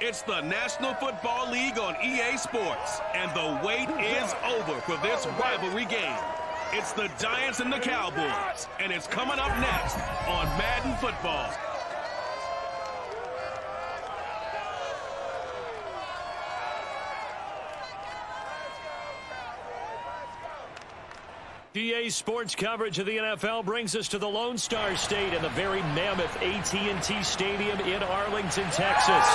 It's the National Football League on EA Sports, and the wait is over for this rivalry game. It's the Giants and the Cowboys, and it's coming up next on Madden Football. EA Sports coverage of the NFL brings us to the Lone Star State and the very mammoth AT&T Stadium in Arlington, Texas.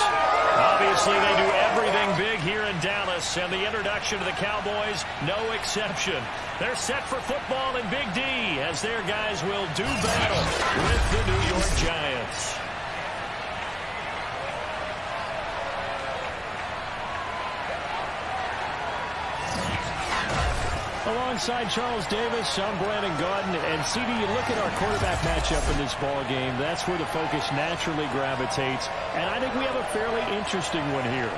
Obviously, they do everything big here in Dallas, and the introduction to the Cowboys, no exception. They're set for football in Big D as their guys will do battle with the New York Giants. Alongside Charles Davis, I'm Brandon Gaudin. And CD, you look at our quarterback matchup in this ball game, that's where the focus naturally gravitates. And I think we have a fairly interesting one here.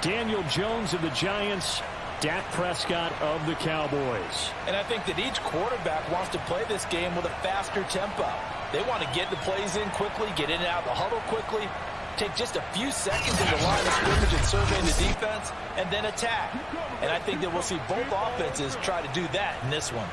Daniel Jones of the Giants, Dak Prescott of the Cowboys. And I think that each quarterback wants to play this game with a faster tempo. They want to get the plays in quickly, get in and out of the huddle quickly, take just a few seconds in the line of scrimmage and survey the defense, and then attack. And I think that we'll see both offenses try to do that in this one.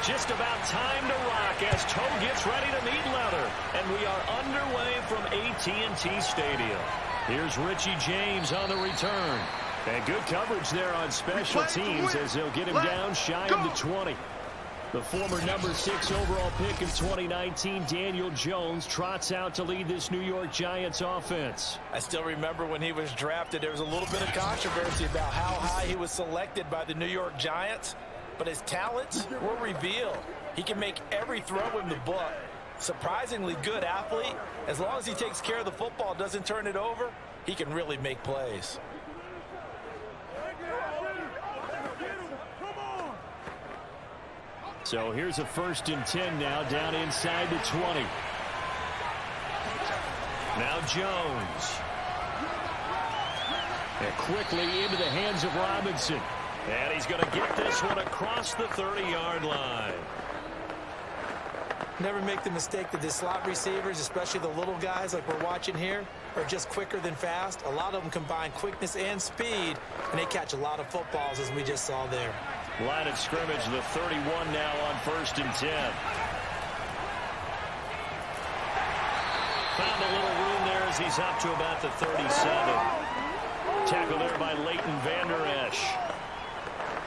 Just about time to rock as Toe gets ready to meet leather. And we are underway from AT&T Stadium. Here's Richie James on the return. And good coverage there on special teams as they'll get him down shy of the 20. The former number 6 overall pick of 2019, Daniel Jones, trots out to lead this New York Giants offense. I still remember when he was drafted, there was a little bit of controversy about how high he was selected by the New York Giants. But his talents were revealed. He can make every throw in the book. Surprisingly good athlete. As long as he takes care of the football, doesn't turn it over, he can really make plays. So here's a 1st and 10 now, down inside the 20. Now Jones. And quickly into the hands of Robinson. And he's going to get this one across the 30-yard line. Never make the mistake that the slot receivers, especially the little guys like we're watching here, are just quicker than fast. A lot of them combine quickness and speed, and they catch a lot of footballs, as we just saw there. Line of scrimmage, the 31 now on 1st and 10. Found a little room there as he's up to about the 37. Tackle there by Leighton Vander Esch.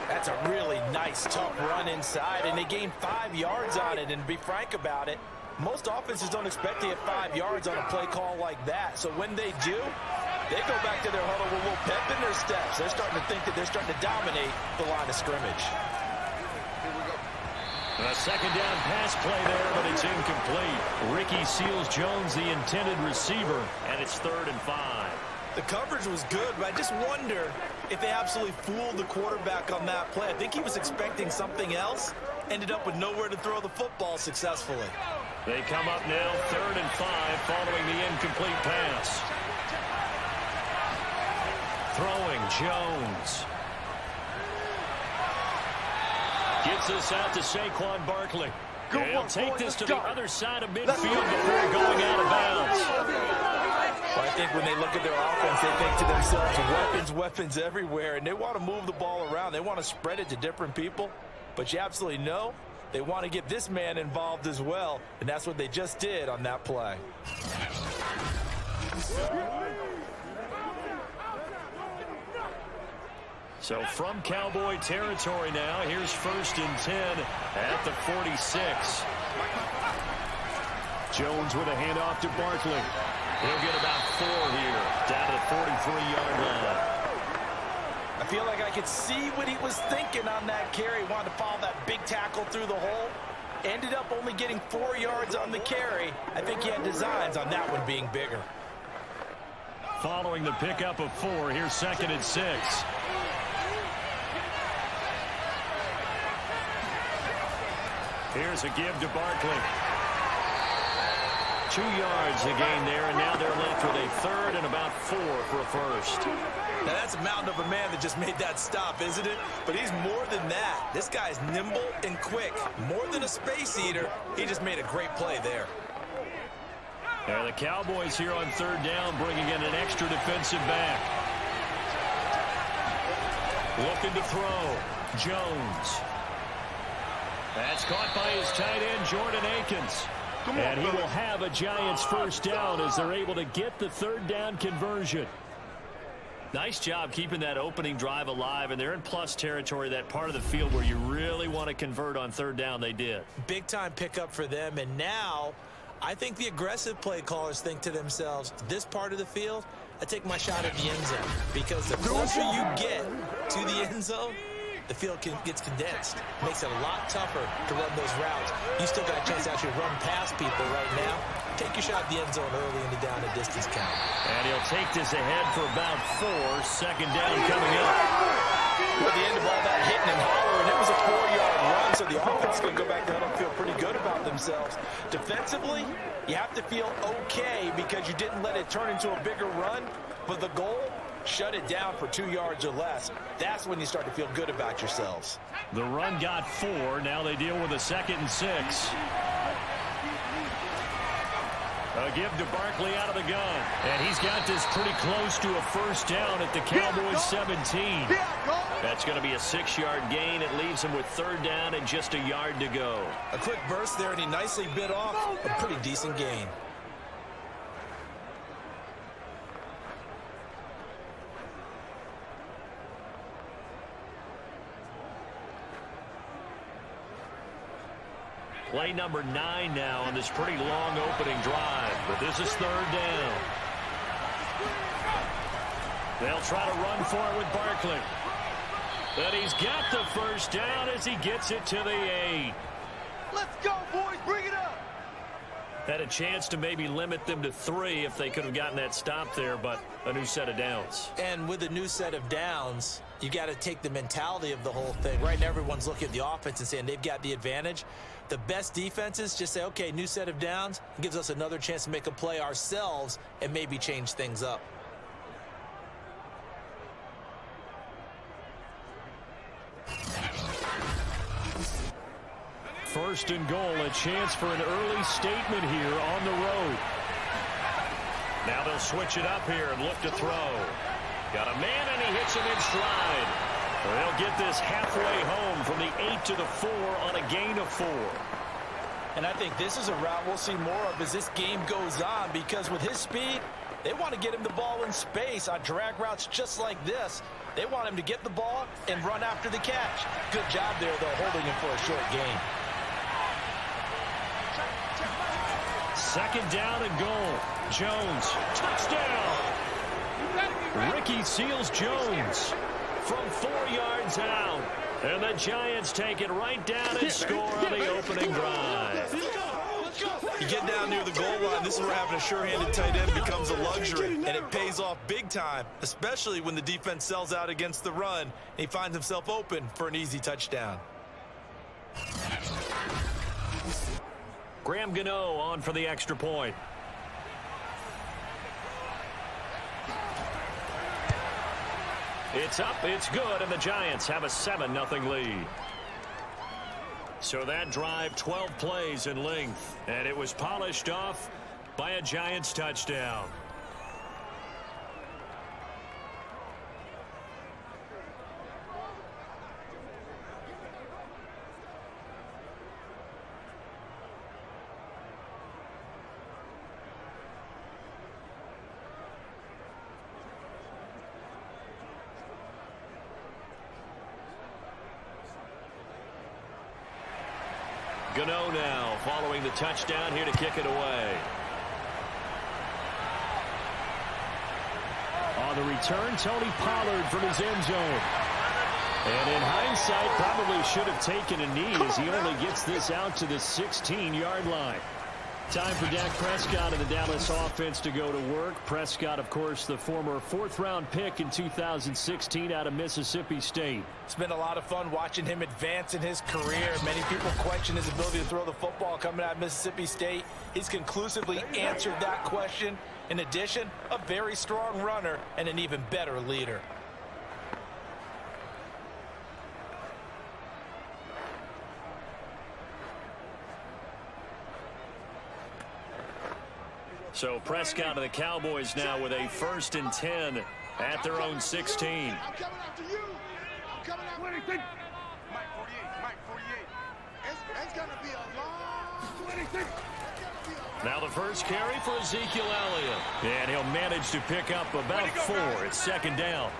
That's a really nice, tough run inside, and they gained 5 yards on it. And to be frank about it, most offenses don't expect to get 5 yards on a play call like that. So when they do, they go back to their huddle with a little pep in their steps. They're starting to think that they're starting to dominate the line of scrimmage. A 2nd down pass play there, but it's incomplete. Ricky Seals-Jones, the intended receiver, and it's 3rd and 5. The coverage was good, but I just wonder if they absolutely fooled the quarterback on that play. I think he was expecting something else, ended up with nowhere to throw the football successfully. They come up now 3rd and 5 following the incomplete pass. Throwing Jones. Gets this out to Saquon Barkley. He'll take this to the other side of midfield before going out of bounds. Well, I think when they look at their offense, they think to themselves, weapons, weapons everywhere, and they want to move the ball around. They want to spread it to different people, but you absolutely know they want to get this man involved as well, and that's what they just did on that play. So from Cowboy territory now, here's 1st and 10 at the 46. Jones with a handoff to Barkley. He'll get about 4 here, down to the 43-yard line. I feel like I could see what he was thinking on that carry. Wanted to follow that big tackle through the hole. Ended up only getting 4 yards on the carry. I think he had designs on that one being bigger. Following the pickup of 4, here's 2nd and 6. Here's a give to Barkley. 2 yards a gain there, and now they're left with a 3rd and about 4 for a first. Now that's a mountain of a man that just made that stop, isn't it? But he's more than that. This guy's nimble and quick. More than a space eater, he just made a great play there. And the Cowboys here on 3rd down, bringing in an extra defensive back. Looking to throw. Jones. That's caught by his tight end, Jordan Akins. And he will have a Giants first down as they're able to get the 3rd down conversion. Nice job keeping that opening drive alive, and they're in plus territory, that part of the field where you really want to convert on 3rd down. They did. Big time pickup for them, and now I think the aggressive play callers think to themselves, this part of the field, I take my shot at the end zone, because the closer you get to the end zone, the field gets condensed. Makes it a lot tougher to run those routes. You still got a chance to actually run past people right now. Take your shot at the end zone early in the down and distance count. And he'll take this ahead for about 4. 2nd down coming up. Well, the end of all that hitting and hollering, it was a 4-yard run, so the offense is going to go back there and feel pretty good about themselves. Defensively, you have to feel okay because you didn't let it turn into a bigger run, but the goal, shut it down for 2 yards or less. That's when you start to feel good about yourselves. The run got 4. Now they deal with a 2nd and 6. A give to Barkley out of the gun. And he's got this pretty close to a first down at the Cowboys 17. That's going to be a 6-yard gain. It leaves him with 3rd down and just a yard to go. A quick burst there, and he nicely bit off a pretty decent gain. Play number 9 now on this pretty long opening drive, but this is 3rd down. They'll try to run for it with Barkley. But he's got the first down as he gets it to the 8. Let's go, boys. Bring it up. Had a chance to maybe limit them to 3 if they could have gotten that stop there, but a new set of downs. And with a new set of downs, you got to take the mentality of the whole thing. Right now, everyone's looking at the offense and saying they've got the advantage. The best defenses just say, okay, new set of downs. It gives us another chance to make a play ourselves and maybe change things up. First and goal, a chance for an early statement here on the road. Now they'll switch it up here and look to throw. Got a man, and he hits him in stride. They'll get this halfway home from the 8 to the 4 on a gain of 4. And I think this is a route we'll see more of as this game goes on, because with his speed, they want to get him the ball in space on drag routes just like this. They want him to get the ball and run after the catch. Good job there, though, holding him for a short gain. 2nd down and goal. Jones, touchdown. Ricky Seals Jones from 4 yards out. And the Giants take it right down and score on the opening drive. You get down near the goal line, this is where having a sure-handed tight end becomes a luxury, and it pays off big time, especially when the defense sells out against the run, and he finds himself open for an easy touchdown. Graham Gano on for the extra point. It's up, it's good, and the Giants have a 7-0 lead. So that drive, 12 plays in length, and it was polished off by a Giants touchdown. Gano now following the touchdown here to kick it away. On the return, Tony Pollard from his end zone. And in hindsight, probably should have taken a knee as he only gets this out to the 16-yard line. Time for Dak Prescott and the Dallas offense to go to work. Prescott, of course, the former fourth-round pick in 2016 out of Mississippi State. It's been a lot of fun watching him advance in his career. Many people question his ability to throw the football coming out of Mississippi State. He's conclusively answered that question. In addition, a very strong runner and an even better leader. So Prescott and the Cowboys now with a 1st and 10 at their own 16. I'm coming after you. I'm coming after you. Mike 48. Mike 48. It's going to be a long 26. Now the first carry for Ezekiel Elliott. And he'll manage to pick up about 4. It's 2nd down.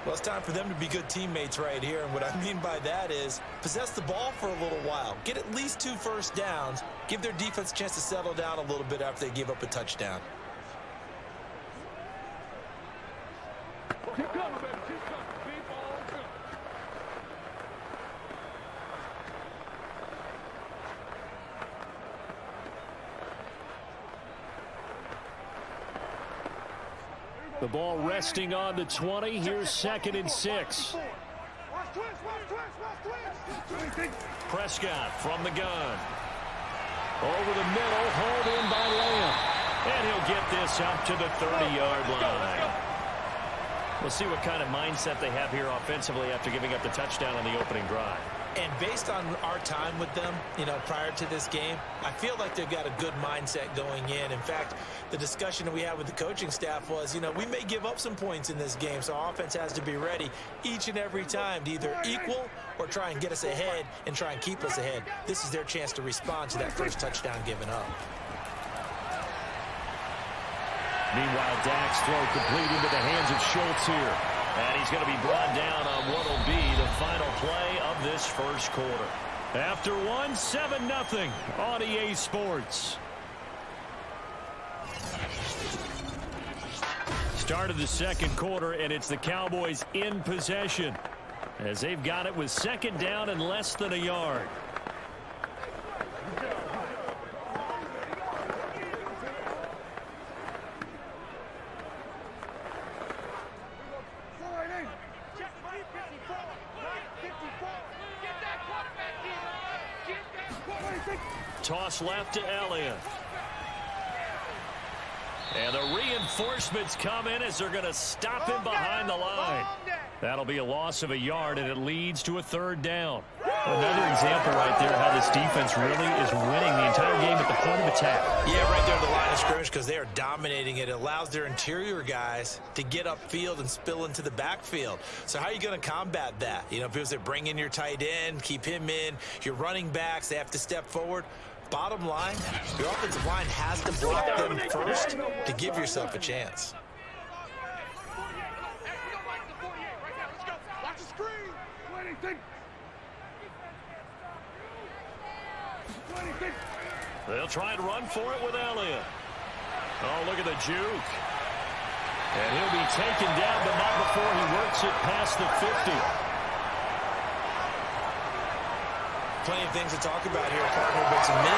Well, it's time for them to be good teammates right here. And what I mean by that is possess the ball for a little while. Get at least 2 first downs. Give their defense a chance to settle down a little bit after they give up a touchdown. Keep coming, baby. Keep coming. Keep on coming. The ball resting on the 20. Here's 2nd and 6. Prescott from the gun. Over the middle, hauled in by Lamb. And he'll get this out to the 30-yard line. We'll see what kind of mindset they have here offensively after giving up the touchdown on the opening drive. And based on our time with them, prior to this game, I feel like they've got a good mindset going in. In fact, the discussion that we had with the coaching staff was, we may give up some points in this game, so our offense has to be ready each and every time to either equal or try and get us ahead and try and keep us ahead. This is their chance to respond to that first touchdown given up. Meanwhile, Dak's throw complete into the hands of Schultz here. And he's going to be brought down on what will be the final play of this first quarter. After 7-0 on EA Sports. Start of the second quarter, and it's the Cowboys in possession as they've got it with 2nd down and less than a yard. Toss left to Elliott. And the reinforcements come in as they're going to stop him behind the line. That'll be a loss of a yard, and it leads to a 3rd down. Another example right there how this defense really is winning the entire game at the point of attack. Yeah, right there at the line of scrimmage because they are dominating it. It allows their interior guys to get upfield and spill into the backfield. So how are you going to combat that? If they bring in your tight end, keep him in, your running backs, they have to step forward. Bottom line, your offensive line has to block them first to give yourself a chance. They'll try and run for it with Elliott. Oh, look at the juke. And he'll be taken down, but not before he works it past the 50. Plenty of things to talk about here, partner, but to me,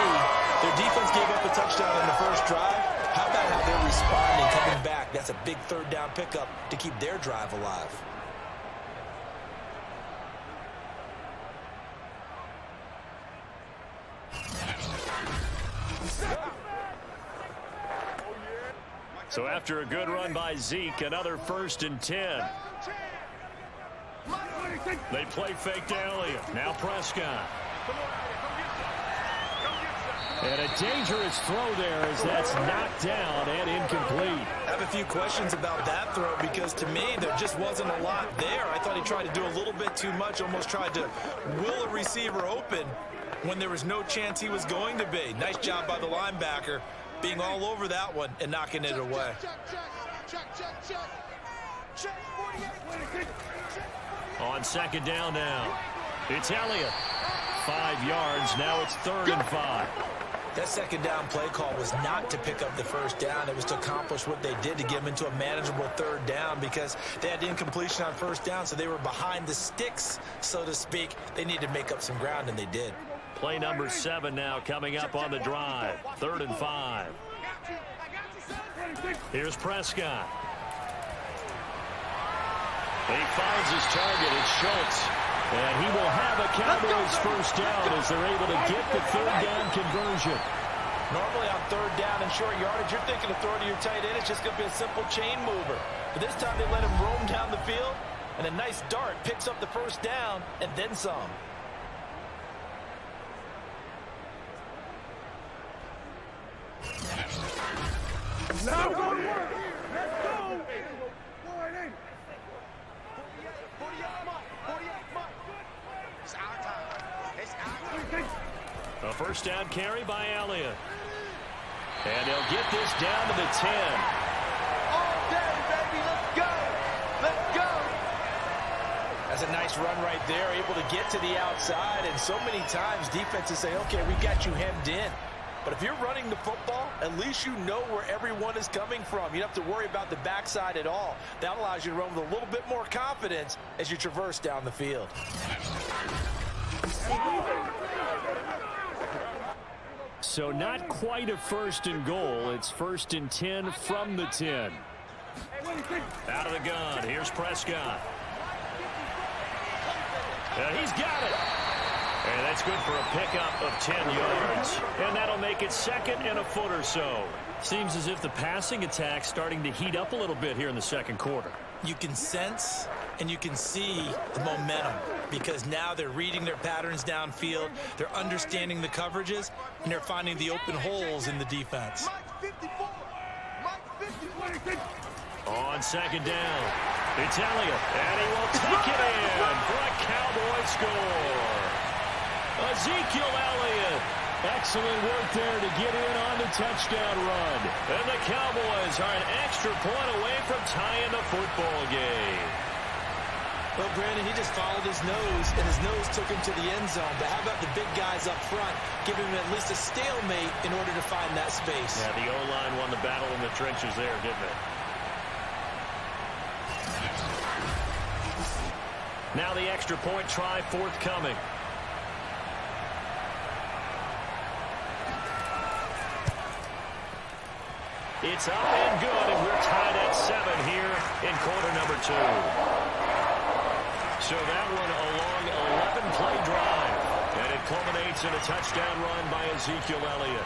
their defense gave up a touchdown in the first drive. How about how they're responding, coming back? That's a big 3rd down pickup to keep their drive alive. So after a good run by Zeke, another 1st and 10. They play fake to Elliott. Now Prescott. And a dangerous throw there as that's knocked down and incomplete. I have a few questions about that throw because to me there just wasn't a lot there. I thought he tried to do a little bit too much, almost tried to will a receiver open when there was no chance he was going to be. Nice job by the linebacker being all over that one and knocking it away. On 2nd down now, it's Elliott. 5 yards. Now it's 3rd and 5. That second down play call was not to pick up the first down. It was to accomplish what they did to get them into a manageable 3rd down because they had incompletion on first down, so they were behind the sticks, so to speak. They needed to make up some ground, and they did. Play number 7 now coming up on the drive. 3rd and 5. Here's Prescott. He finds his target. It's Schultz. And he will have a Cowboys first down as they're able to get the 3rd down conversion. Normally on 3rd down and short yardage, you're thinking of throwing to your tight end. It's just going to be a simple chain mover. But this time they let him roam down the field, and a nice dart picks up the first down and then some. Now go to work. Let's go. A first down carry by Elliott. And they'll get this down to the 10. All day, baby. Let's go. Let's go. That's a nice run right there, able to get to the outside. And so many times defenses say, okay, we got you hemmed in. But if you're running the football, at least you know where everyone is coming from. You don't have to worry about the backside at all. That allows you to run with a little bit more confidence as you traverse down the field. So not quite a 1st and goal. It's 1st and 10 from the 10. Out of the gun. Here's Prescott. And he's got it. And that's good for a pickup of 10 yards. And that'll make it 2nd and a foot or so. Seems as if the passing attack's starting to heat up a little bit here in the 2nd quarter. You can sense and you can see the momentum because now they're reading their patterns downfield, they're understanding the coverages, and they're finding the open holes in the defense. On 2nd down, it's Elliott, and he will take it in for a Cowboy score. Ezekiel Elliott. Excellent work there to get in on the touchdown run. And the Cowboys are an extra point away from tying the football game. Well, Brandon, he just followed his nose, and his nose took him to the end zone. But how about the big guys up front, giving him at least a stalemate in order to find that space? Yeah, the O-line won the battle in the trenches there, didn't it? Now the extra point try forthcoming. It's up and good, and we're tied at 7 here in quarter number 2. So that one a long 11-play drive, and it culminates in a touchdown run by Ezekiel Elliott.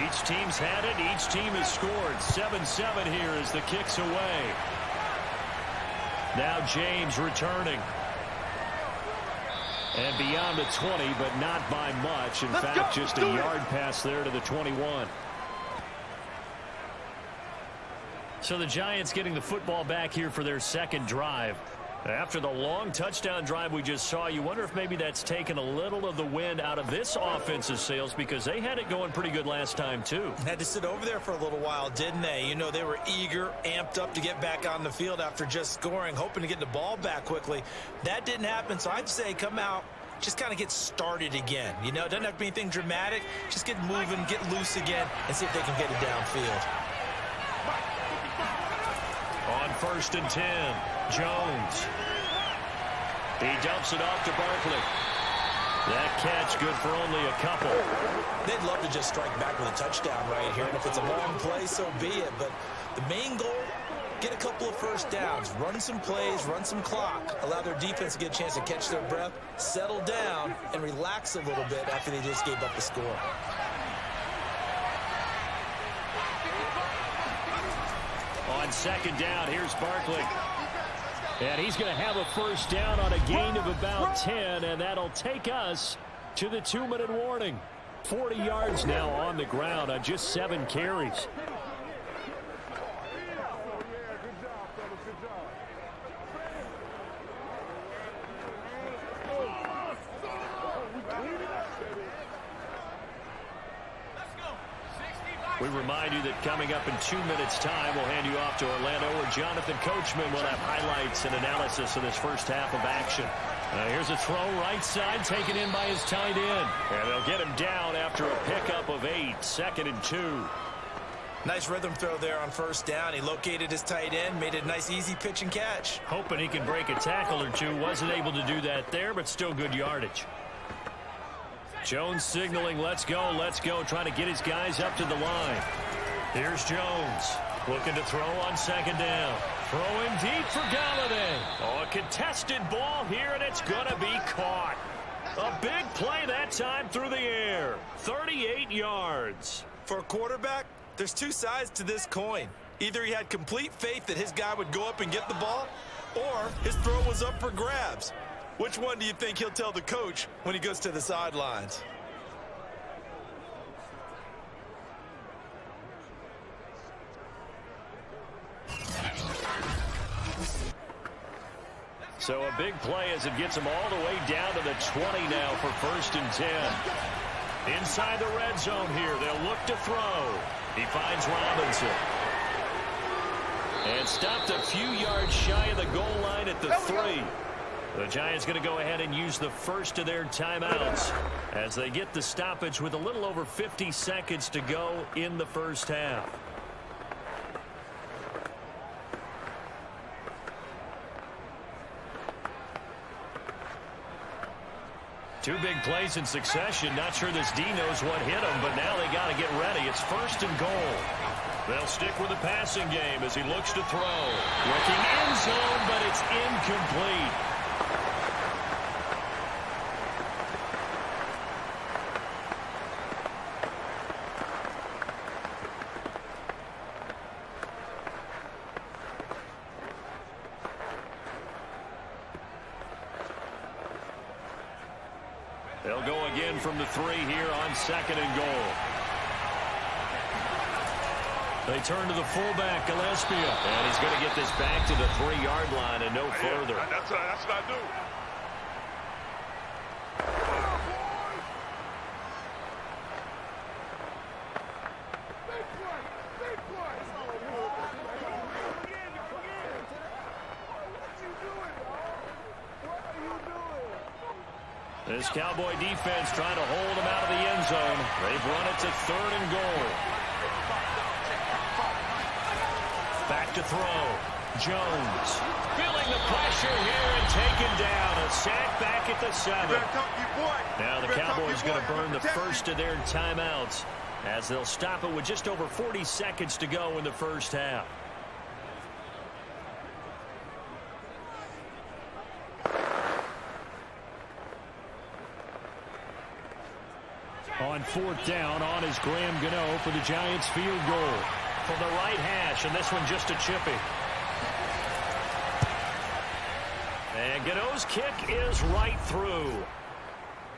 Each team's had it. Each team has scored. 7-7 here as the kick's away. Now James returning. And beyond the 20, but not by much. In fact, just a yard pass there to the 21. So the Giants getting the football back here for their 2nd drive. After the long touchdown drive we just saw, you wonder if maybe that's taken a little of the wind out of this offensive sails because they had it going pretty good last time, too. Had to sit over there for a little while, didn't they? You know, they were eager, amped up to get back on the field after just scoring, hoping to get the ball back quickly. That didn't happen, so I'd say come out, just kind of get started again. You know, it doesn't have to be anything dramatic. Just get moving, get loose again, and see if they can get it downfield. On 1st and 10, Jones. He dumps it off to Barkley. That catch good for only a couple. They'd love to just strike back with a touchdown right here. And if it's a long play, so be it. But the main goal, get a couple of first downs, run some plays, run some clock, allow their defense to get a chance to catch their breath, settle down, and relax a little bit after they just gave up the score. On 2nd down, here's Barkley. And he's going to have a first down on a gain of about 10, and that'll take us to the 2-minute warning. 40 yards now on the ground on just 7 carries. We remind you that coming up in 2 minutes' time, we'll hand you off to Orlando, where Jonathan Coachman will have highlights and analysis of this first half of action. Here's a throw right side, taken in by his tight end. And they'll get him down after a pickup of 8, 2nd and 2. Nice rhythm throw there on first down. He located his tight end, made it a nice easy pitch and catch. Hoping he can break a tackle or two. Wasn't able to do that there, but still good yardage. Jones signaling, let's go, trying to get his guys up to the line. Here's Jones, looking to throw on 2nd down. Throwing deep for Galladay. Oh, a contested ball here, and it's going to be caught. A big play that time through the air. 38 yards. For a quarterback, there's 2 sides to this coin. Either he had complete faith that his guy would go up and get the ball, or his throw was up for grabs. Which one do you think he'll tell the coach when he goes to the sidelines? So a big play as it gets him all the way down to the 20 now for 1st and 10. Inside the red zone here, they'll look to throw. He finds Robinson. And stopped a few yards shy of the goal line at the 3. The Giants going to go ahead and use the first of their timeouts as they get the stoppage with a little over 50 seconds to go in the first half. Two big plays in succession. Not sure this D knows what hit him, but now they got to get ready. It's 1st and goal. They'll stick with the passing game as he looks to throw. Looking end zone, but it's incomplete. They'll go again from the 3 here on 2nd and goal. They turn to the fullback, Gillespie. And he's going to get this back to the 3-yard line and no further. That's what I do. This Cowboy defense trying to hold him out of the end zone. They've run it to 3rd and goal. Back to throw. Jones feeling the pressure here and taken down. A sack back at the 7. Now the Cowboys going to burn the first of their timeouts as they'll stop it with just over 40 seconds to go in the first half. On 4th down, on is Graham Gano for the Giants field goal. From the right hash, and this one just a chippy. And Gano's kick is right through.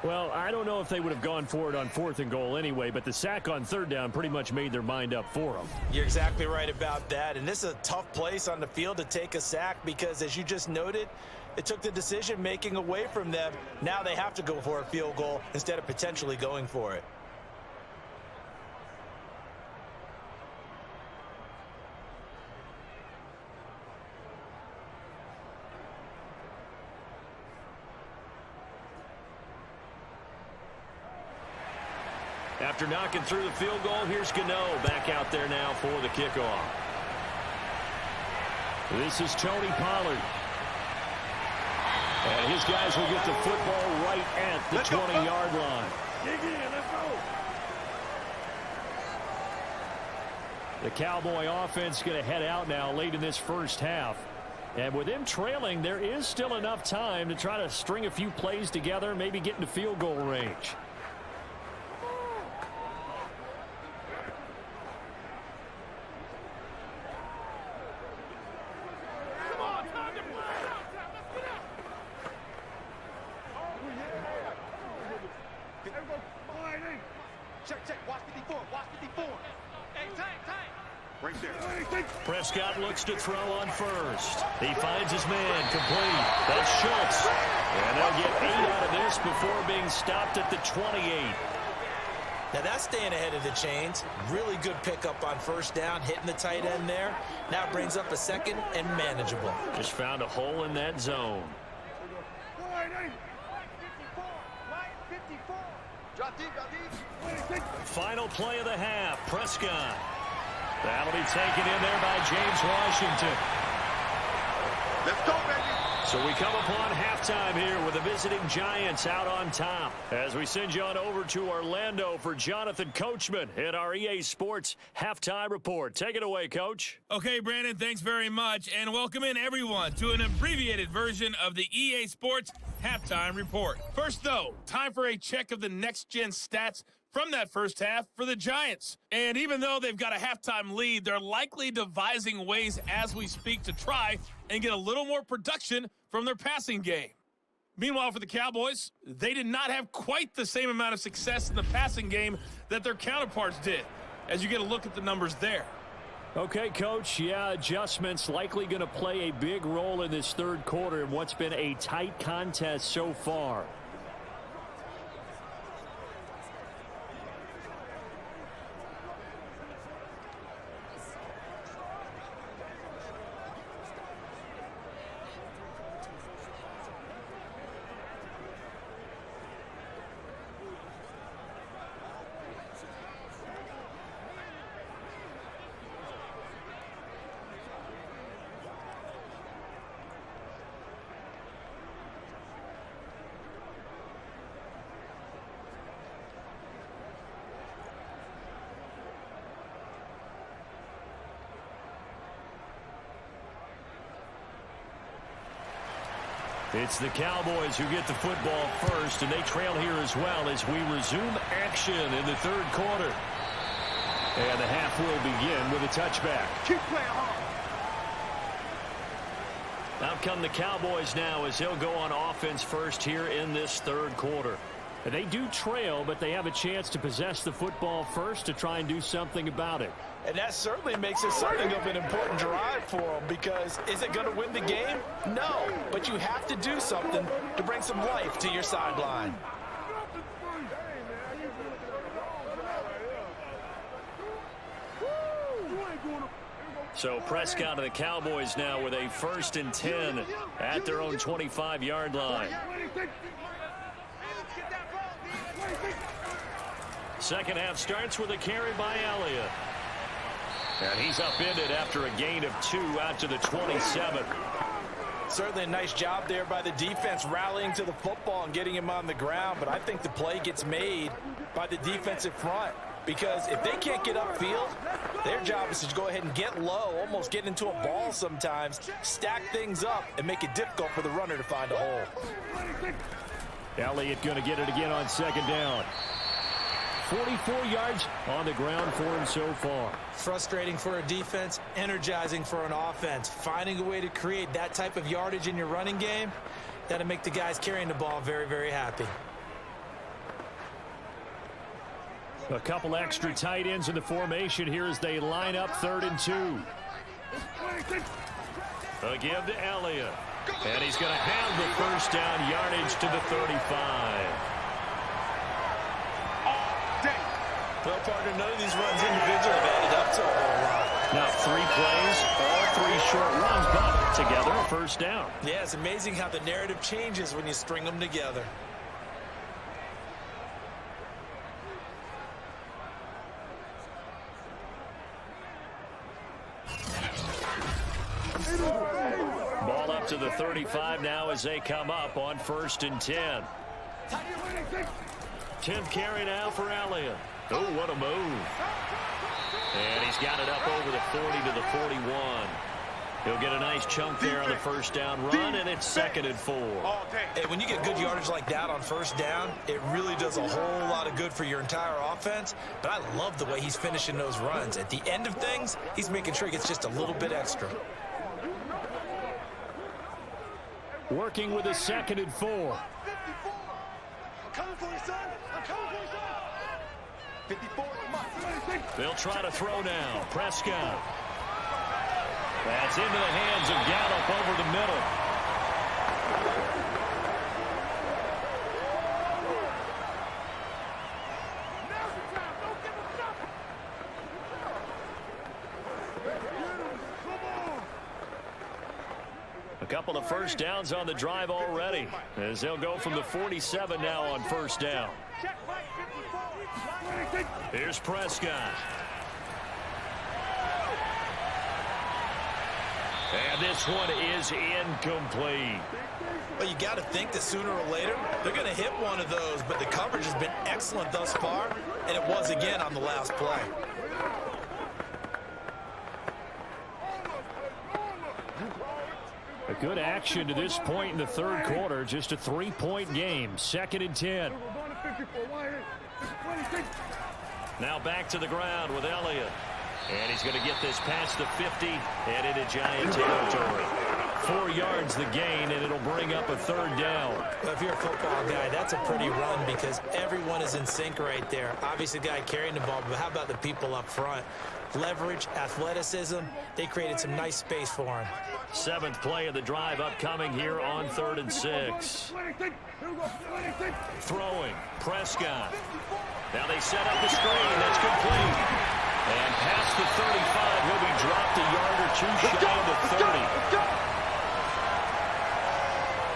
Well, I don't know if they would have gone for it on 4th and goal anyway, but the sack on 3rd down pretty much made their mind up for them. You're exactly right about that, and this is a tough place on the field to take a sack because, as you just noted, it took the decision-making away from them. Now they have to go for a field goal instead of potentially going for it. After knocking through the field goal, here's Gano back out there now for the kickoff. This is Tony Pollard. And his guys will get the football right at the 20-yard line. Dig in, let's go. The Cowboy offense going to head out now late in this first half. And with them trailing, there is still enough time to try to string a few plays together, maybe get into field goal range. Check, check. Watch 54. Watch 54. Hey, tight. Right there. Prescott looks to throw on first. He finds his man, complete. That's Schultz. And they'll get 8 out of this before being stopped at the 28. Now that's staying ahead of the chains. Really good pickup on first down, hitting the tight end there. Now it brings up a second and manageable. Just found a hole in that zone. Drop deep. Final play of the half, Prescott. That'll be taken in there by James Washington. Let's go, baby. So we come upon halftime here with the visiting Giants out on top. As we send you on over to Orlando for Jonathan Coachman in our EA Sports Halftime Report. Take it away, Coach. Okay, Brandon, thanks very much. And welcome in, everyone, to an abbreviated version of the EA Sports Halftime Report. First, though, time for a check of the next-gen stats from that first half for the Giants. And even though they've got a halftime lead, they're likely devising ways as we speak to try and get a little more production from their passing game. Meanwhile, for the Cowboys, they did not have quite the same amount of success in the passing game that their counterparts did, as you get a look at the numbers there. Okay, Coach, yeah, adjustments likely going to play a big role in this third quarter in what's been a tight contest so far. It's the Cowboys who get the football first, and they trail here as well as we resume action in the third quarter. And the half will begin with a touchback. Keep playing hard. Out come the Cowboys now as they'll go on offense first here in this third quarter. And they do trail, but they have a chance to possess the football first to try and do something about it. And that certainly makes it something of an important drive for them, because is it going to win the game? No, but you have to do something to bring some life to your sideline. So Prescott and the Cowboys now with a 1st and 10 at their own 25-yard line. Second half starts with a carry by Elliott. And he's upended after a gain of 2 out to the 27. Certainly a nice job there by the defense rallying to the football and getting him on the ground. But I think the play gets made by the defensive front, because if they can't get upfield, their job is to go ahead and get low, almost get into a ball sometimes, stack things up, and make it difficult for the runner to find a hole. Elliott going to get it again on second down. 44 yards on the ground for him so far. Frustrating for a defense, energizing for an offense. Finding a way to create that type of yardage in your running game, that'll make the guys carrying the ball very, very happy. A couple extra tight ends in the formation here as they line up 3rd and 2. Again to Elliott. And he's going to have the first down yardage to the 35. Well, partner, none of these runs individually have added up to a whole lot. Now 3 plays, all 3 short runs, but together a first down. Yeah, it's amazing how the narrative changes when you string them together. Ball up to the 35 now as they come up on 1st and 10. 10th carry now for Elliott. Oh, what a move. And he's got it up over the 40 to the 41. He'll get a nice chunk there on the first down run, and it's 2nd and 4. Hey, when you get good yardage like that on first down, it really does a whole lot of good for your entire offense. But I love the way he's finishing those runs. At the end of things, he's making sure he gets just a little bit extra. Working with a 2nd and 4. I'm coming for you, son. I'm coming for you, son. They'll try to throw now. Prescott. That's into the hands of Gallup over the middle. A couple of first downs on the drive already, as they'll go from the 47 now on first down. Here's Prescott. And this one is incomplete. Well, you got to think that sooner or later they're going to hit one of those, but the coverage has been excellent thus far, and it was again on the last play. A good action to this point in the third quarter. Just a 3-point game. 2nd and 10. Now back to the ground with Elliott. And he's going to get this past the 50 and into Giant territory. 4 yards the gain, and it'll bring up a third down. Well, if you're a football guy, that's a pretty run because everyone is in sync right there. Obviously, the guy carrying the ball, but how about the people up front? Leverage, athleticism, they created some nice space for him. 7th play of the drive upcoming here on 3rd and 6. Throwing, Prescott. Now they set up the screen. That's complete. And past the 35, he'll be dropped a yard or two shy of the 30.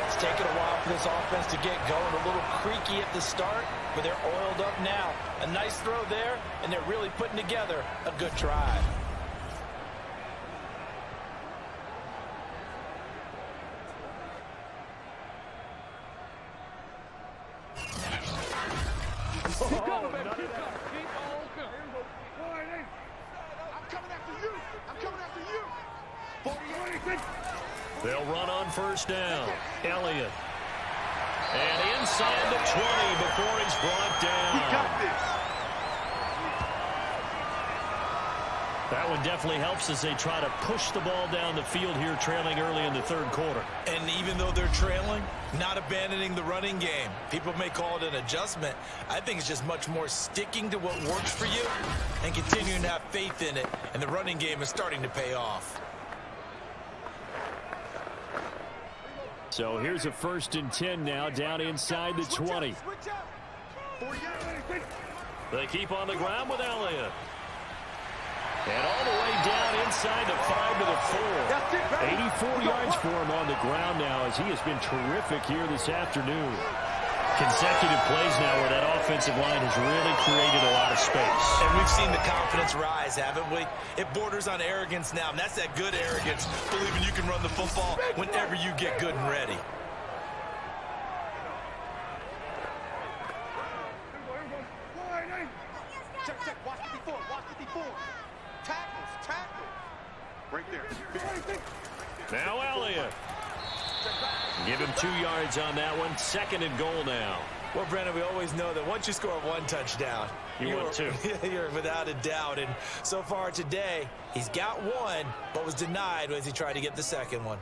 It's taken a while for this offense to get going. A little creaky at the start, but they're oiled up now. A nice throw there, and they're really putting together a good drive. They'll run on first down. Elliott. And inside the 20 before he's brought down. He got this. That one definitely helps as they try to push the ball down the field here, trailing early in the third quarter. And even though they're trailing, not abandoning the running game. People may call it an adjustment. I think it's just much more sticking to what works for you and continuing to have faith in it. And the running game is starting to pay off. So here's a 1st and 10 now, down inside the 20. They keep on the ground with Elliott. And all the way down inside the 5 to the 4. 84 yards for him on the ground now, as he has been terrific here this afternoon. Consecutive plays now where that offensive line has really created a lot of space. And we've seen the confidence rise, haven't we? It borders on arrogance now, and that's that good arrogance, believing you can run the football whenever you get good and ready. Check, watch 54, watch 54. Tackles. Right there. Now Elliott. Give him 2 yards on that one. 2nd and goal now. Well, Brennan, we always know that once you score 1 touchdown, you're 2. You're without a doubt. And so far today, he's got 1, but was denied as he tried to get the 2nd one.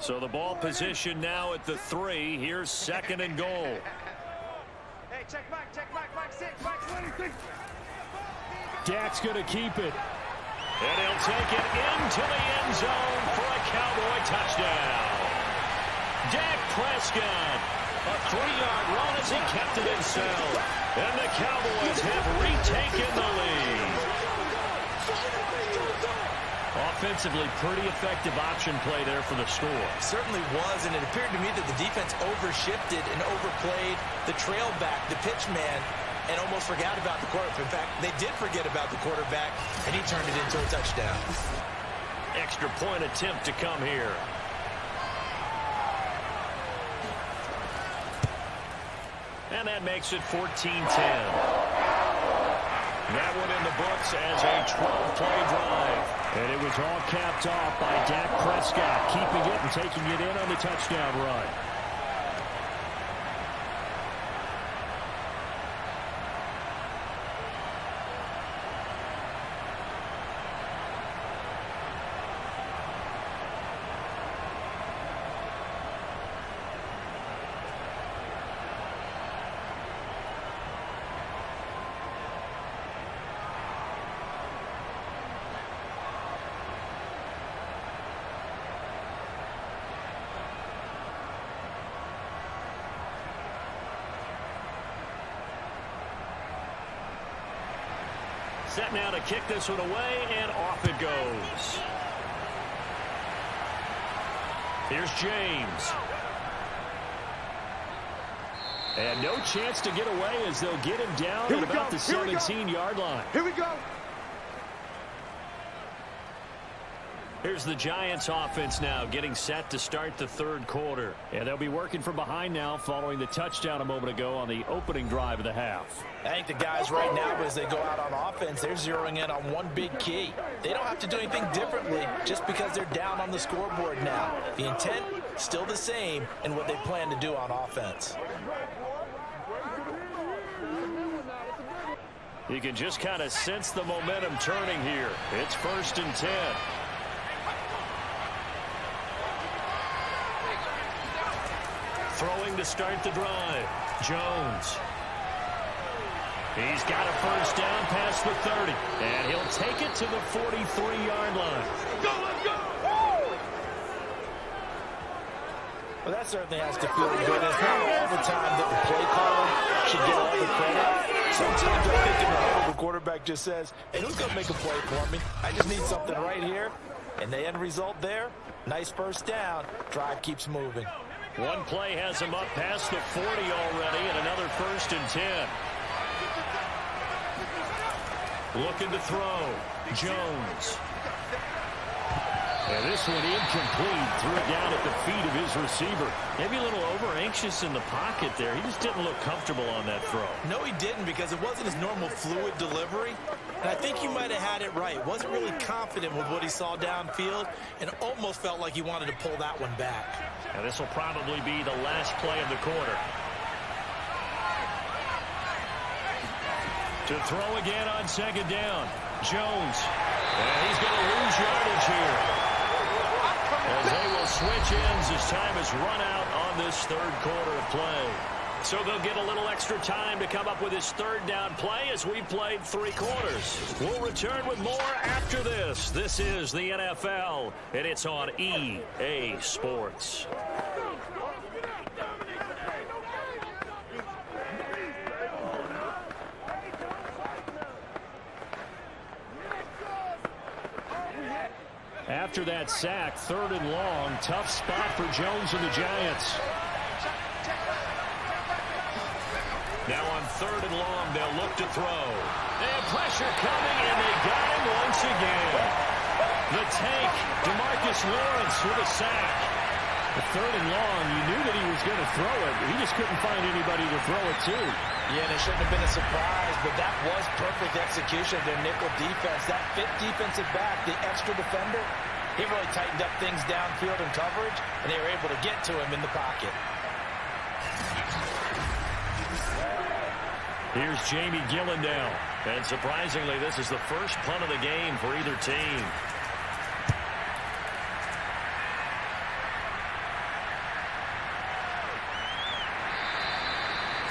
So the ball position now at the 3. Here's 2nd and goal. Hey, check back, 6. Dak's going to keep it. And he'll take it into the end zone for a Cowboy touchdown. Dak Prescott, a 3-yard run as he kept it himself. And the Cowboys have retaken the lead. Offensively, pretty effective option play there for the score. Certainly was, and it appeared to me that the defense overshifted and overplayed the trail back, the pitch man, and almost forgot about the quarterback. In fact, they did forget about the quarterback, and he turned it into a touchdown. Extra point attempt to come here. And that makes it 14-10. That one in the books as a 12-play drive. And it was all capped off by Dak Prescott, keeping it and taking it in on the touchdown run. Set now to kick this one away, and off it goes. Here's James. And no chance to get away as they'll get him down at about the 17-yard line. Here we go. Here's the Giants offense now getting set to start the third quarter. And they'll be working from behind now following the touchdown a moment ago on the opening drive of the half. I think the guys right now, as they go out on offense, they're zeroing in on one big key. They don't have to do anything differently just because they're down on the scoreboard now. The intent, still the same in what they plan to do on offense. You can just kind of sense the momentum turning here. It's 1st and 10. Throwing to start the drive. Jones. He's got a first down past the 30. And he'll take it to the 43-yard line. Go, let's go. Well, that certainly has to feel good. It's not all the time that the play caller should get all the credit. Sometimes I think in the huddle, the quarterback just says, hey, who's going to make a play for me? I just need something right here. And the end result there, nice first down. Drive keeps moving. One play has him up past the 40 already, and another 1st and 10. Looking to throw. Jones. And this one incomplete. Threw it down at the feet of his receiver. Maybe a little over-anxious in the pocket there. He just didn't look comfortable on that throw. No, he didn't, because it wasn't his normal fluid delivery. And I think he might have had it right. Wasn't really confident with what he saw downfield and almost felt like he wanted to pull that one back. And this will probably be the last play of the quarter. To throw again on 2nd down. Jones. And he's going to lose yardage here. As they will switch ends as time has run out on this third quarter of play. So they'll get a little extra time to come up with his 3rd down play as we've played 3 quarters. We'll return with more after this. This is the NFL, and it's on EA Sports. After that sack, 3rd and long, tough spot for Jones and the Giants. Now on 3rd and long, they'll look to throw. They have pressure coming, and they got him once again. The tank, DeMarcus Lawrence with a sack. The 3rd and long, you knew that he was going to throw it. He just couldn't find anybody to throw it to. Yeah, and it shouldn't have been a surprise, but that was perfect execution of their nickel defense. That 5th defensive back, the extra defender, he really tightened up things downfield in coverage, and they were able to get to him in the pocket. Here's Jamie Gillen now. And surprisingly, this is the first punt of the game for either team.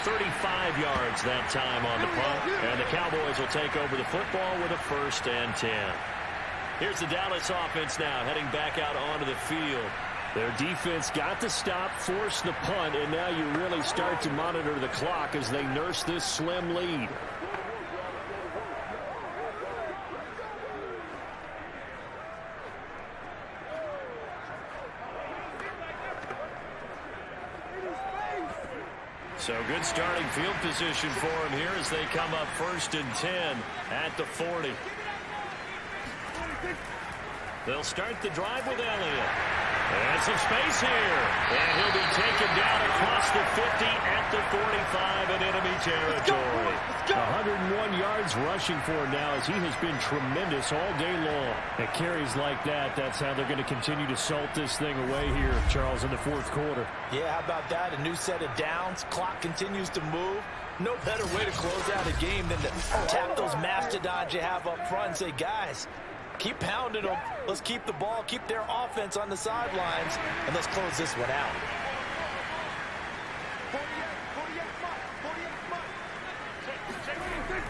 .35 yards that time on the punt. And the Cowboys will take over the football with a 1st and 10. Here's the Dallas offense now heading back out onto the field. Their defense got the stop, forced the punt, and now you really start to monitor the clock as they nurse this slim lead. So good starting field position for him here as they come up 1st and 10 at the 40. They'll start the drive with Elliott. And some space here. And he'll be taken down across the 50 at the 45 in enemy territory. 101 yards rushing for him now as he has been tremendous all day long. At carries like that, that's how they're going to continue to salt this thing away here, Charles, in the 4th quarter. Yeah, how about that? A new set of downs. Clock continues to move. No better way to close out a game than to tap those mastodons you have up front and say, guys, keep pounding them. Let's keep the ball, keep their offense on the sidelines, and let's close this one out.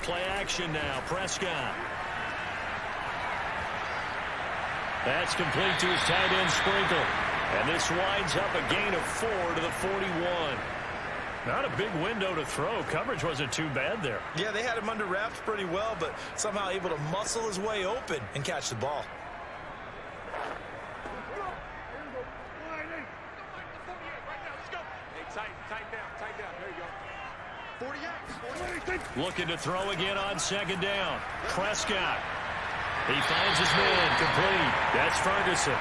Play action now. Prescott. That's complete to his tight end Sprinkle. And this winds up a gain of 4 to the 41. Not a big window to throw. Coverage wasn't too bad there. Yeah, they had him under wraps pretty well, but somehow able to muscle his way open and catch the ball. Looking to throw again on second down. Prescott. He finds his man complete. That's Ferguson.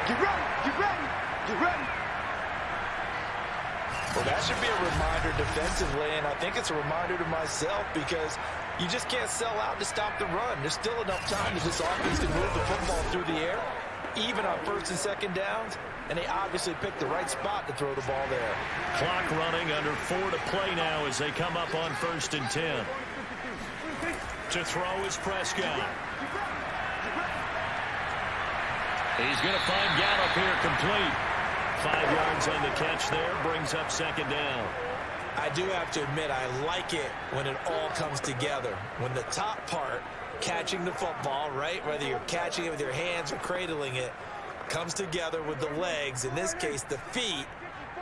Get ready, get ready, get ready. Well, that should be a reminder defensively, and I think it's a reminder to myself because you just can't sell out to stop the run. There's still enough time that this offense can move the football through the air, even on first and second downs, and they obviously picked the right spot to throw the ball there. Clock running, under 4 to play now as they come up on 1st and 10. To throw is Prescott. He's going to find Gallup here complete. 5 yards on the catch there, brings up second down. I do have to admit, I like it when it all comes together. When the top part, catching the football, right, whether you're catching it with your hands or cradling it, comes together with the legs, in this case the feet,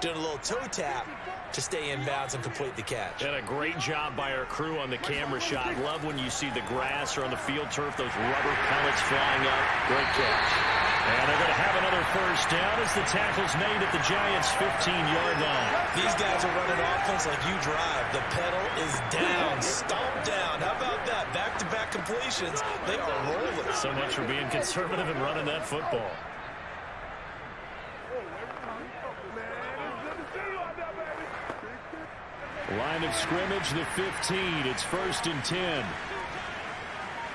doing a little toe tap to stay in bounds and complete the catch. And a great job by our crew on the camera shot. Love when you see the grass or on the field turf, those rubber pellets flying up. Great catch. And they're going to have another first down as the tackle's made at the Giants' 15-yard line. These guys are running offense like you drive. The pedal is down, stomp down. How about that? Back-to-back completions. They are rolling. So much for being conservative and running that football. Line of scrimmage, the 15. It's 1st and 10.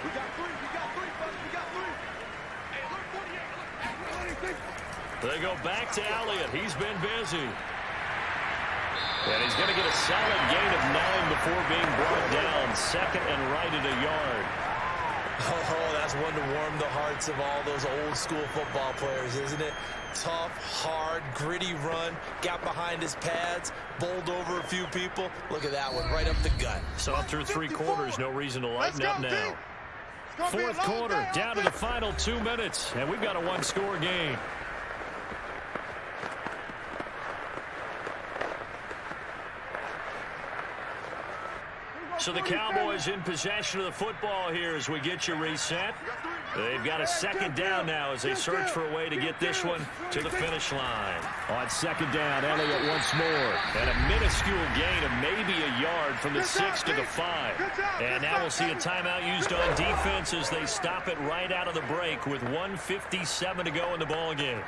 We got three, fellas, we got three. Hey, look, 48. They go back to Elliott. He's been busy. And he's going to get a solid gain of 9 before being brought down. Second and right at a yard. Oh, that's one to warm the hearts of all those old school football players, isn't it? Tough, hard, gritty run. Got behind his pads, bowled over a few people. Look at that one, right up the gut. So through 3 quarters, no reason to lighten up now. 4th quarter, down to the final 2 minutes, and we've got a 1-score game. So the Cowboys in possession of the football here as we get you reset. They've got a second down now as they search for a way to get this one to the finish line. On second down, Elliott once more. And a minuscule gain of maybe a yard from the 6 to the 5. And now we'll see a timeout used on defense as they stop it right out of the break with 1:57 to go in the ball game.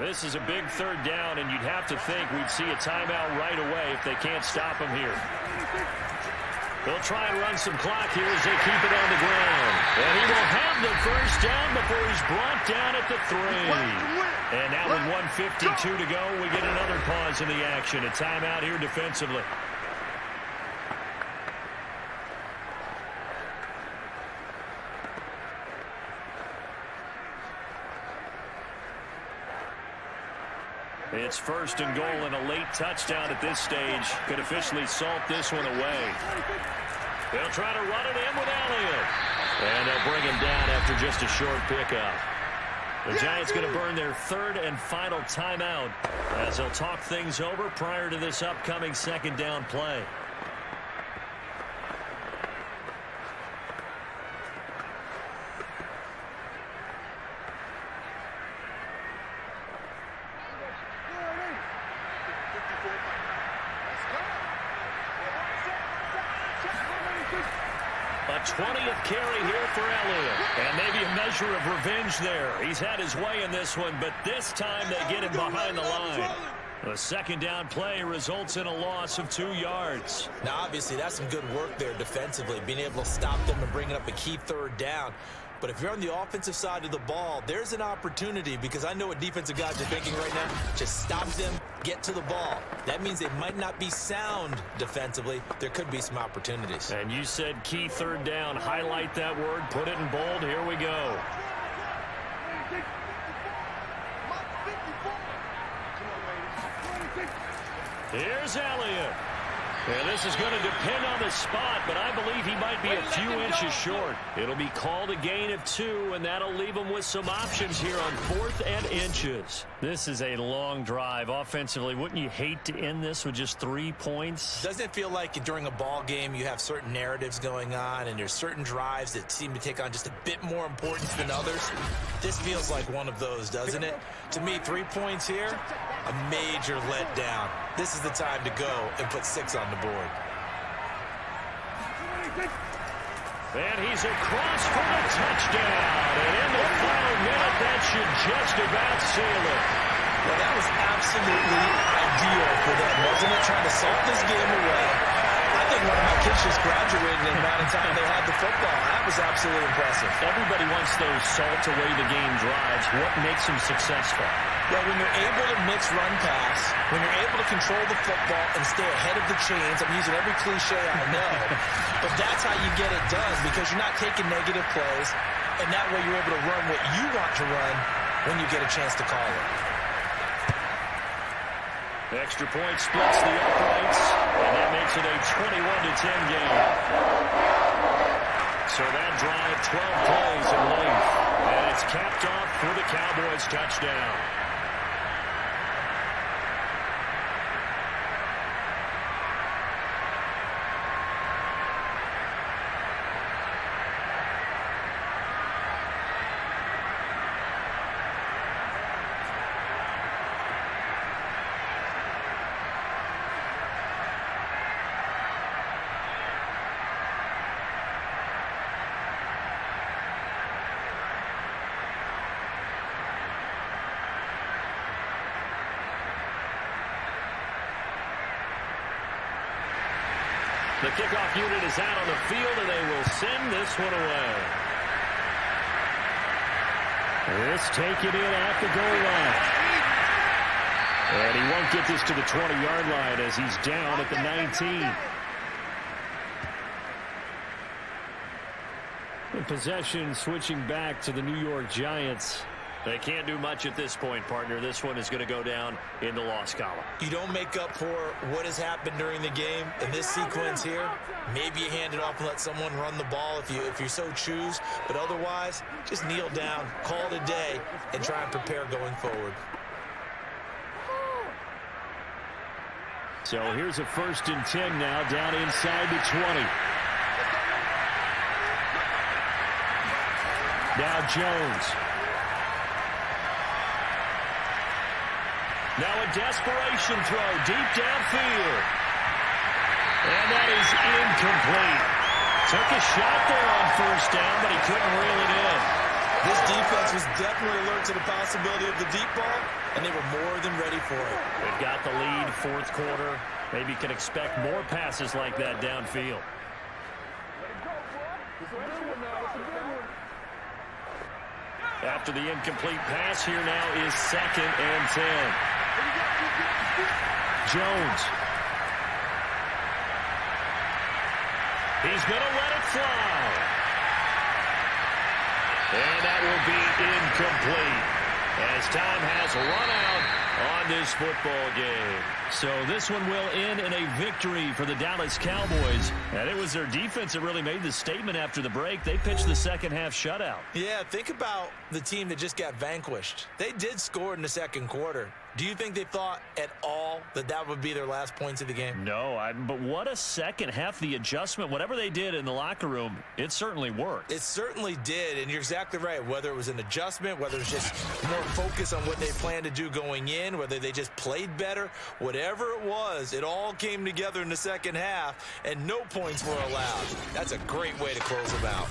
This is a big 3rd down, and you'd have to think we'd see a timeout right away if they can't stop him here. They'll try and run some clock here as they keep it on the ground. And he will have the first down before he's brought down at the 3. And now with 1:52 to go, we get another pause in the action. A timeout here defensively. It's 1st and goal, and a late touchdown at this stage could officially salt this one away. They'll try to run it in with Elliott. And they'll bring him down after just a short pickup. The Giants going to burn their 3rd and final timeout as they'll talk things over prior to this upcoming second down play. A 20th carry here for Elliott. And maybe a measure of revenge there. He's had his way in this one, but this time they get him behind the line. The second down play results in a loss of 2 yards. Now, obviously, that's some good work there defensively, being able to stop them and bringing up a key 3rd down. But if you're on the offensive side of the ball, there's an opportunity, because I know what defensive guys are thinking right now. Just stop them, get to the ball. That means they might not be sound defensively. There could be some opportunities. And you said key 3rd down. Highlight that word. Put it in bold. Here we go. Here's Elliott. And this is going to depend on the spot, but I believe he might be a few inches short. It'll be called a gain of 2, and that'll leave him with some options here on 4th and inches. This is a long drive offensively. Wouldn't you hate to end this with just 3 points? Doesn't it feel like during a ball game you have certain narratives going on and there's certain drives that seem to take on just a bit more importance than others? This feels like one of those, doesn't it? To me, 3 points here, a major letdown. This is the time to go and put 6 on the board. And he's across for the touchdown. And in the final minute, that should just about seal it. Well, that was absolutely ideal for them, wasn't it? Trying to salt this game away. I think one of my kids just graduated in the amount of time they had the football. That was absolutely impressive. Everybody wants those salt away the game drives. What makes them successful? Well, when you're able to mix run pass, when you're able to control the football and stay ahead of the chains, I'm using every cliche I know, but that's how you get it done because you're not taking negative plays, and that way you're able to run what you want to run when you get a chance to call it. The extra point splits the uprights, and that makes it a 21-10 game. So that drive, 12 plays in length, and it's capped off for the Cowboys touchdown. The kickoff unit is out on the field, and they will send this one away. This take it in at the goal line. And he won't get this to the 20-yard line as he's down at the 19. The possession switching back to the New York Giants. They can't do much at this point, partner. This one is going to go down in the loss column. You don't make up for what has happened during the game. In this sequence here, maybe you hand it off and let someone run the ball if you so choose. But otherwise, just kneel down, call it a day, and try and prepare going forward. So here's a 1st and 10 now, down inside the 20. Now Jones. Now a desperation throw deep downfield. And that is incomplete. Took a shot there on 1st down, but he couldn't reel it in. This defense was definitely alert to the possibility of the deep ball, and they were more than ready for it. They've got the lead, 4th quarter. Maybe can expect more passes like that downfield. After the incomplete pass, here now is 2nd and 10. Jones. He's going to let it fly. And that will be incomplete as time has run out on this football game. So this one will end in a victory for the Dallas Cowboys. And it was their defense that really made the statement after the break. They pitched the second half shutout. Yeah, think about the team that just got vanquished. They did score in the 2nd quarter. Do you think they thought at all that that would be their last points of the game? No, but what a second half. The adjustment, whatever they did in the locker room, it certainly worked. It certainly did, and you're exactly right. Whether it was an adjustment, whether it's just more focus on what they planned to do going in, whether they just played better, whatever it was, it all came together in the second half, and no points were allowed. That's a great way to close them out.